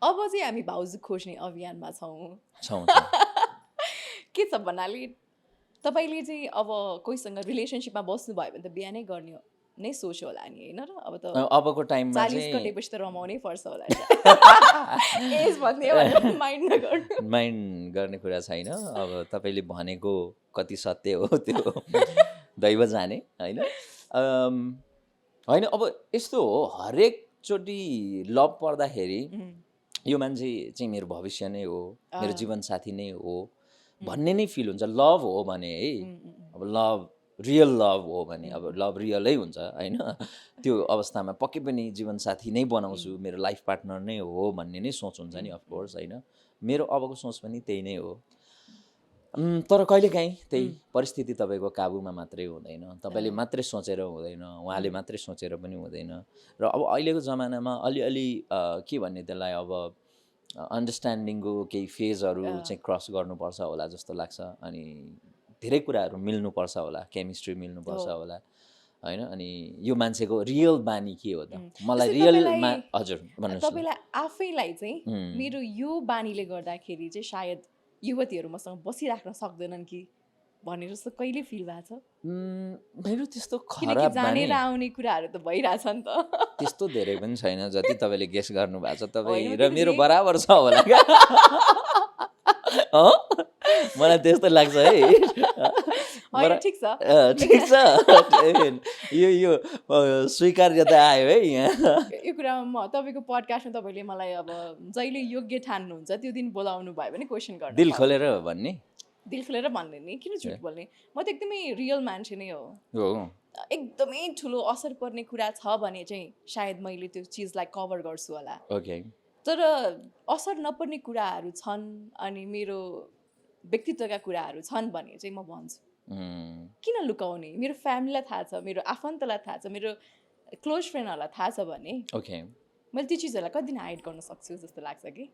अब चाहिँ हामी भाउजू खोज्ने अभियानमा छौँ। छौँ के छ भन्नाले तपाईँले चाहिँ अब कोहीसँग रिलेसनसिपमा बस्नुभयो भने त बिहानै गर्ने नै सोच होला नि होइन र? अब त अबको टाइममा 40 चाहिँ कटेपछि त रमाउनै पर्छ होला एज भन्ने भनेर माइन्ड नगर्नु। माइन्ड गर्ने कुरा छैन। अब तपाईँले भनेको कति सत्य हो त्यो दैव जाने होइन। होइन अब यस्तो हो, हरेकचोटि लभ पर्दाखेरि यो मान्छे चाहिँ मेरो भविष्य नै हो, मेरो जीवनसाथी नै हो भन्ने नै फिल हुन्छ। लभ हो भने है, अब लभ रियल लभ हो भने, अब लभ रियलै हुन्छ होइन। त्यो अवस्थामा पक्कै पनि जीवनसाथी नै बनाउँछु, मेरो लाइफ पार्टनर नै हो भन्ने नै सोच हुन्छ नि अफकोर्स होइन। मेरो अबको सोच पनि त्यही नै हो। तर कहिलेकाहीँ त्यही परिस्थिति तपाईँको काबुमा मात्रै हुँदैन, तपाईँले मात्रै सोचेर हुँदैन, उहाँले मात्रै सोचेर पनि हुँदैन। र अब अहिलेको जमानामा अलिअलि के भन्ने त्यसलाई, अब अन्डरस्ट्यान्डिङको केही फेजहरू चाहिँ क्रस गर्नुपर्छ होला जस्तो लाग्छ। अनि धेरै कुराहरू मिल्नुपर्छ होला, केमिस्ट्री मिल्नुपर्छ होला होइन। अनि यो मान्छेको रियल बानी के हो त, मलाई रियलमा हजुर भन्नुहोस्। तपाईँलाई आफैलाई चाहिँ मेरो यो बानीले गर्दाखेरि चाहिँ सायद युवतीहरू मसँग बसिराख्न सक्दैनन् कि भनेर जस्तो कहिले फिल भएको छ? मेरो त्यस्तो किनकि खराब जानेर आउने कुराहरू त भइरहेछ नि त। त्यस्तो धेरै पनि छैन जति तपाईँले गेस गर्नु भएको छ। तपाईँ होइन, र मेरो बराबर छ होला क्या। मलाई त्यस्तो लाग्छ है। होइन, ठिक छ। ठिक छ, यो स्वीकार्यता आयो है यहाँ। यो कुरामा म तपाईँको पडकास्टमा तपाईँले मलाई अब जहिले योग्य ठान्नुहुन्छ त्यो दिन बोलाउनु भयो भने क्वेसन गर्नु दिल खोलेर भन्ने, दिल खोलेर भन्ने नि, किन झुट बोल्ने? म त एकदमै रियल मान्छे नै हो। एकदमै ठुलो असर पर्ने कुरा छ भने चाहिँ सायद मैले त्यो चिजलाई कभर गर्छु होला। ओके। तर असर नपर्ने कुराहरू छन् अनि मेरो व्यक्तित्वका कुराहरू छन् भने चाहिँ म भन्छु किन लुकाउने? मेरो फ्यामिलीलाई थाहा छ, मेरो आफन्तलाई थाहा छ, मेरो क्लोज फ्रेन्डहरूलाई थाहा छ भने ओके मैले त्यो चिजहरूलाई कति दिन हाइड गर्न सक्छु जस्तो लाग्छ कि।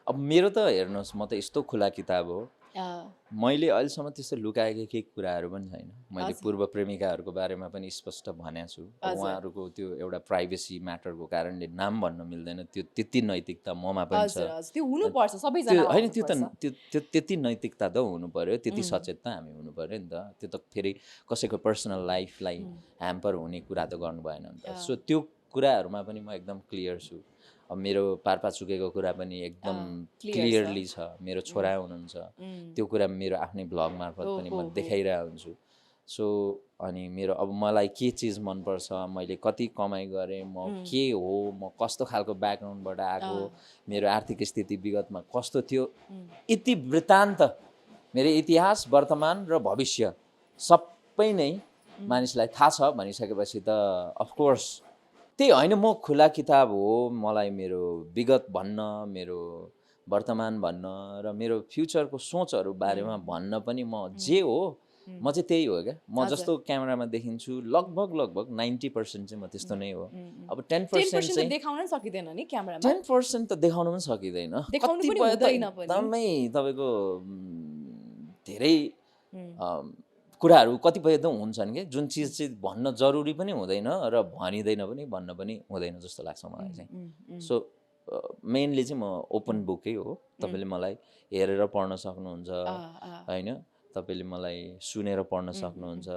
अब मेरो त हेर्नुहोस्, म त यस्तो खुला किताब हो, मैले अहिलेसम्म त्यस्तो लुकाएको केही कुराहरू पनि छैन। मैले पूर्व प्रेमिकाहरूको बारेमा पनि स्पष्ट भनेको छु। उहाँहरूको त्यो एउटा प्राइभेसी म्याटरको कारणले नाम भन्न मिल्दैन, त्यो त्यति नैतिकता ममा पनि छ। त्यो हुनुपर्छ सबैजना होइन, त्यो त्यति नैतिकता त हुनु पर्यो, त्यति सचेत त हामी हुनु पर्यो नि त। त्यो त फेरि कसैको पर्सनल लाइफलाई ह्याम्पर हुने कुरा त गर्नु भएन नि त। सो त्यो कुराहरूमा पनि म एकदम क्लियर छु। अब मेरो पारपाचुकेको कुरा पनि एकदम क्लियरली छ। मेरो छोरा हुनुहुन्छ, त्यो कुरा मेरो आफ्नै ब्लग मार्फत पनि म देखाइरहेको हुन्छु। सो अनि मेरो अब मलाई के चिज मनपर्छ, मैले कति कमाइ गरेँ, म के हो, म कस्तो खालको ब्याकग्राउन्डबाट आएको, मेरो आर्थिक स्थिति विगतमा कस्तो थियो, इति वृत्तान्त, मेरो इतिहास, वर्तमान र भविष्य सबै नै मानिसलाई थाहा छ भनिसकेपछि त अफकोर्स त्यही होइन, म खुला किताब हो। मलाई मेरो विगत भन्न, मेरो वर्तमान भन्न र मेरो फ्युचरको सोचहरू बारेमा भन्न पनि म जे हो म चाहिँ त्यही हो क्या। म जस्तो क्यामेरामा देखिन्छु लगभग 90% चाहिँ म त्यस्तो नै हो। अब 10% चाहिँ देखाउन सकिँदैन नि क्यामेरामा। 10% त देखाउन पनि सकिँदैन। कतिपय त एकदमै तपाईँको धेरै कुराहरू कतिपय त हुन्छन् कि जुन चिज चाहिँ भन्न जरुरी पनि हुँदैन र भनिँदैन पनि, भन्न पनि हुँदैन जस्तो लाग्छ मलाई चाहिँ। सो मेनली चाहिँ म ओपन बुकै हो। तपाईँले मलाई हेरेर पढ्न सक्नुहुन्छ होइन, तपाईँले मलाई सुनेर पढ्न सक्नुहुन्छ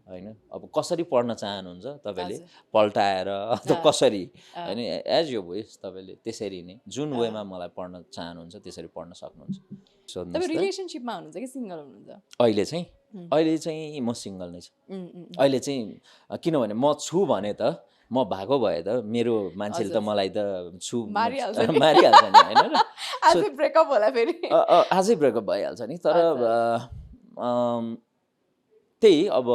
होइन। अब कसरी पढ्न चाहनुहुन्छ तपाईँले, पल्टाएर अथवा कसरी होइन, एज यो भोइस तपाईँले त्यसरी नै जुन वेमा मलाई पढ्न चाहनुहुन्छ त्यसरी पढ्न सक्नुहुन्छ। तपाईँ रिलेसनसिपमा हुनुहुन्छ कि सिङ्गल हुनुहुन्छ? अहिले चाहिँ म सिङ्गल नै छु। अहिले चाहिँ किनभने म छु भने त, म भएको भए त मेरो मान्छेले त मलाई त मारिहाल्छ नि होइन। आजै ब्रेकअप होला फेरि, आजै ब्रेकअप भइहाल्छ नि। तर त्यही अब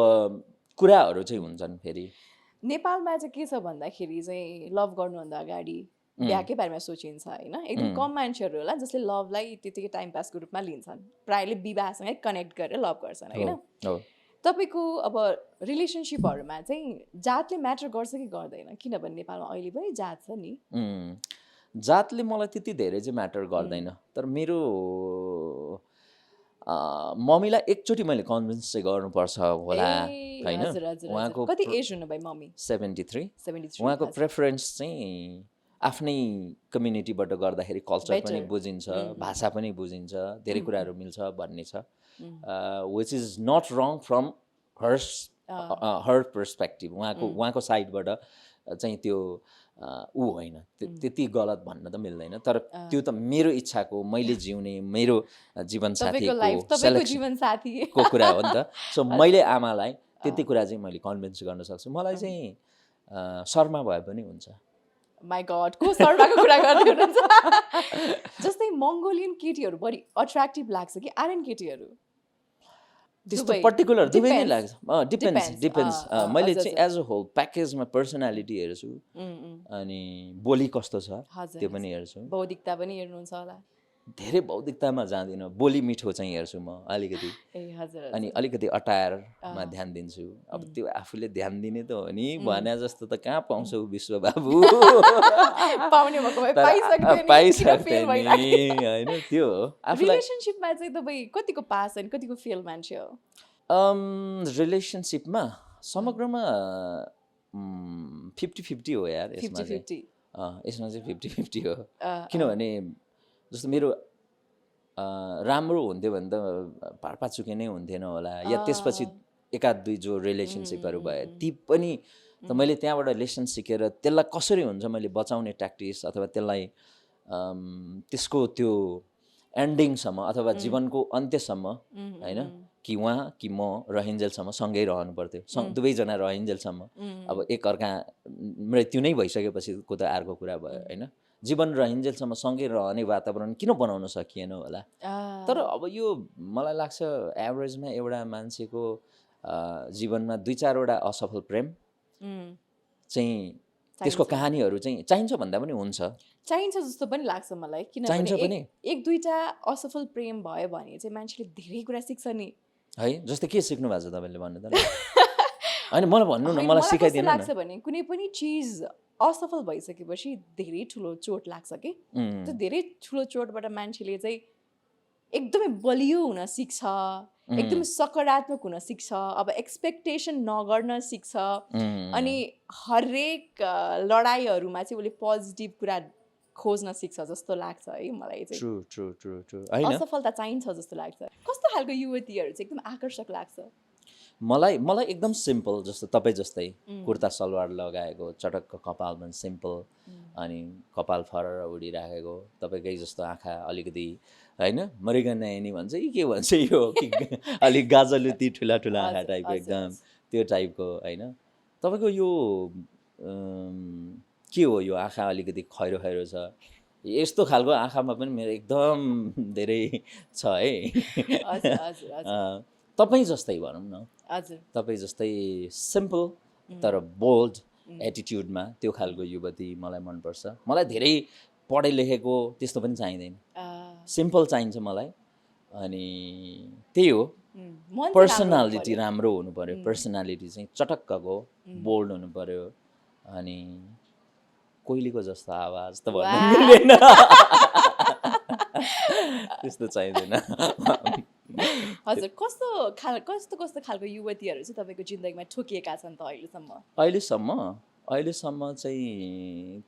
कुराहरू चाहिँ हुन्छन्। फेरि नेपालमा चाहिँ के छ भन्दाखेरि चाहिँ लभ गर्नुभन्दा अगाडि बिहाकै बारेमा सोचिन्छ होइन। एकदम कम मान्छेहरू होला जसले लभलाई त्यतिकै टाइम पासको रूपमा लिन्छन्, प्रायःले विवाहसँगै कनेक्ट गरेर लभ गर्छन् होइन। तपाईँको अब रिलेसनसिपहरूमा चाहिँ जातले म्याटर गर्छ कि गर्दैन? किनभने नेपालमा अहिले पनि जात छ नि। जातले मलाई त्यति धेरै चाहिँ म्याटर गर्दैन। तर मेरो मम्मीलाई एकचोटि मैले कन्भिन्स चाहिँ गर्नुपर्छ होला होइन। उहाँको कति एज हुनुभयो मम्मी? 73। उहाँको प्रेफरेन्स चाहिँ आफ्नै कम्युनिटीबाट गर्दाखेरि कल्चर पनि Better. बुझिन्छ भाषा पनि बुझिन्छ धेरै कुराहरू मिल्छ भन्ने छ which is not wrong from her perspective उहाँको साइडबाट चाहिँ त्यो ऊ होइन त्यति गलत भन्न त मिल्दैन तर त्यो त मेरो इच्छाको मैले जिउने मेरो तपाईँको लाइफ जीवनसाथीको तपाईँको जीवन साथी को कुरा हो नि त सो मैले आमालाई त्यति कुरा चाहिँ मैले कन्भिन्स गर्न सक्छु मलाई चाहिँ शर्मा भए पनि हुन्छ माई गड को सर्वाको कुरा गर्दै हुनुहुन्छ जस्तै मङ्गोलियन केटीहरू बढी अट्र्याक्टिभ लाग्छ कि आर्यन केटीहरू त्यस्तो पर्टिकुलर दुवै नै Depends. लाग्छ डिपेन्ड्स Depends. मैले हजुर, चाहिँ एज अ होल प्याकेजमा पर्सनालिटी हेर्छु अनि बोली कस्तो छ हजुर, त्यो पनि हेर्छु बौद्धिकता पनि हेर्नुहुन्छ होला धेरै बौद्धिकतामा जाँदिनँ बोली मिठो चाहिँ हेर्छु म अलिकति ए हजुर अनि अलिकति अटायरमा ध्यान दिन्छु अब त्यो आफूले ध्यान दिने त हो नि भने जस्तो त कहाँ पाउँछौ विश्वबाबु पाउने भएको भए पाइसक्थ्यो नि, किन पाइसक्थ्यो fail नि भइराख्यो? होइन त्यो हो आफूलाई रिलेसनसिपमा चाहिँ तपाईँ कतिको पास अनि कतिको फेल मान्छे हो रिलेसनसिपमा समग्रमा 50-50 हो यार यसमा 50-50 चाहिँ यसमा चाहिँ 50-50 हो किनभने जस्तो मेरो राम्रो हुन्थ्यो भने त पारपाचुके नै हुन्थेन होला या त्यसपछि एकाध दुई जो रिलेसनसिपहरू भए ती पनि त मैले त्यहाँबाट लेसन सिकेर त्यसलाई कसरी हुन्छ मैले बचाउने ट्याक्टिक्स अथवा त्यसलाई त्यसको त्यो एन्डिङसम्म अथवा जीवनको अन्त्यसम्म होइन कि उहाँ कि म रहन्जेलसम्म सँगै रहनु पर्थ्यो दुवैजना रहन्जेलसम्म अब एकअर्का मृत्यु नै भइसकेपछिको त अर्को कुरा भयो होइन जीवन रहन्जेलसम्म सँगै रहने वातावरण किन बनाउन सकिएन होला तर अब यो मलाई लाग्छ एभरेजमा एउटा मान्छेको जीवनमा 2-4वटा असफल प्रेम चाहिँ त्यसको कहानीहरू चाहिँ चाहिन्छ भन्दा पनि हुन्छ चाहिन्छ जस्तो पनि लाग्छ मलाई चाहिन्छ किनभने पनि एक दुईटा असफल प्रेम भयो भने चाहिँ मान्छेले धेरै कुरा सिक्छ नि है जस्तै के सिक्नु भएको छ तपाईँले भन्नु त होइन मलाई भन्नु न होइन, मलाई कस्तो सिकाइदिनु न लाग्छ भने कुनै पनि चिज असफल भइसकेपछि धेरै ठुलो चोट लाग्छ कि त्यो धेरै ठुलो चोटबाट मान्छेले चाहिँ एकदमै बलियो हुन सिक्छ एकदमै सकारात्मक हुन सिक्छ अब एक्सपेक्टेसन नगर्न सिक्छ अनि हरेक लडाइँहरूमा चाहिँ उसले पोजिटिभ कुरा खोज्न सिक्छ जस्तो लाग्छ है मलाई चाहिँ ट्रु ट्रु ट्रु ट्रु होइन असफलता चाहिन्छ जस्तो लाग्छ कस्तो खालको युवतीहरू चाहिँ एकदम आकर्षक लाग्छ मलाई एकदम सिम्पल जस्तो तपाईँ जस्तै कुर्ता सलवार लगाएको चटक्क कपालमा सिम्पल अनि कपाल फरर उडिराखेको तपाईँकै जस्तो आँखा अलिकति होइन मरिगन नहेर्ने भन्छ कि के भन्छ यो कि अलिक गाजलुती ठुला ठुला आँखा टाइपको एकदम त्यो टाइपको होइन तपाईँको यो के हो यो आँखा अलिकति खैरो खैरो छ यस्तो खालको आँखामा पनि मेरो एकदम धेरै छ है तपाईँ जस्तै भनौँ न हजुर तपाईँ जस्तै सिम्पल तर बोल्ड एटिट्युडमा त्यो खालको युवती मलाई मनपर्छ मलाई धेरै पढे लेखेको त्यस्तो पनि चाहिँदैन सिम्पल चाहिन्छ मलाई अनि त्यही हो पर्सनालिटी राम्रो हुनु पर्यो पर्सनालिटी चाहिँ चटक्कको बोल्ड हुनु पर्यो अनि कोइलीको जस्तो आवाज त भन्नु मिल्दैन त्यस्तो चाहिँदैन हजुर कस्तो खालको युवतीहरू चाहिँ तपाईँको जिन्दगीमा ठोकिएका छन् त अहिलेसम्म चाहिँ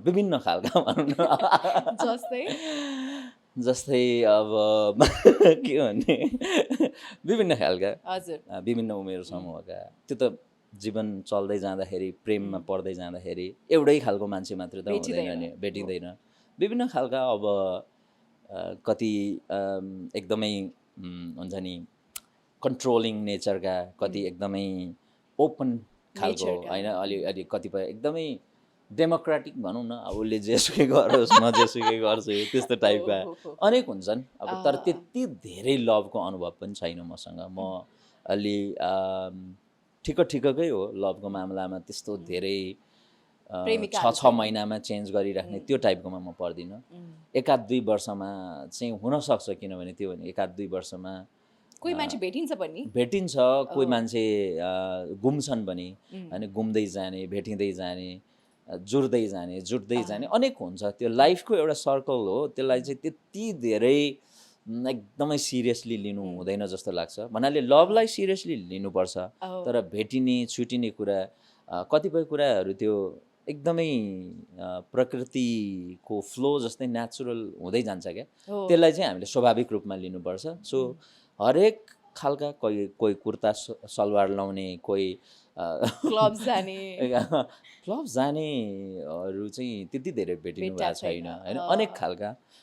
विभिन्न खालका भनौँ न जस्तै अब के भन्ने विभिन्न खालका हजुर विभिन्न उमेर समूहका त्यो त जीवन चल्दै जाँदाखेरि प्रेममा पर्दै जाँदाखेरि एउटै खालको मान्छे मात्रै त हुँदैन नि भेटिँदैन विभिन्न खालका अब कति एकदमै हुन्छ नि कन्ट्रोलिङ नेचरका कति एकदमै ओपन खालको होइन अलि कतिपय एकदमै डेमोक्रेटिक भनौँ न अब उसले जेसुकै गरोस् म जेसुकै गर्छु त्यस्तो टाइपका अनेक हुन्छन् अब तर त्यति धेरै लभको अनुभव पनि छैन मसँग म अलि ठिक्कै हो लभको मामलामा त्यस्तो धेरै 6 महिनामा चेन्ज गरिराख्ने त्यो टाइपकोमा म पर्दिनँ 1-2 वर्षमा चाहिँ हुनसक्छ किनभने त्यो भने 1-2 वर्षमा कोही मान्छे भेटिन्छ कोही मान्छे गुम्छन् पनि होइन घुम्दै जाने भेटिँदै जाने जुट्दै जाने अनेक हुन्छ त्यो लाइफको एउटा सर्कल हो त्यसलाई चाहिँ त्यति धेरै एकदमै सिरियसली लिनु हुँदैन जस्तो लाग्छ भन्नाले लभलाई सिरियसली लिनुपर्छ तर भेटिने छुटिने कुरा कतिपय कुराहरू त्यो एकदमै प्रकृतिको फ्लो जस्तै नेचुरल हुँदै जान्छ क्या हो। त्यसलाई चाहिँ हामीले स्वाभाविक रूपमा लिनुपर्छ सो हरेक खालका कोही कुर्ता सलवार लाउने कोही क्लब जाने क्लब जानेहरू चाहिँ त्यति धेरै भेटिनु भेट्टा भएको छैन छैन। होइन अनेक खालका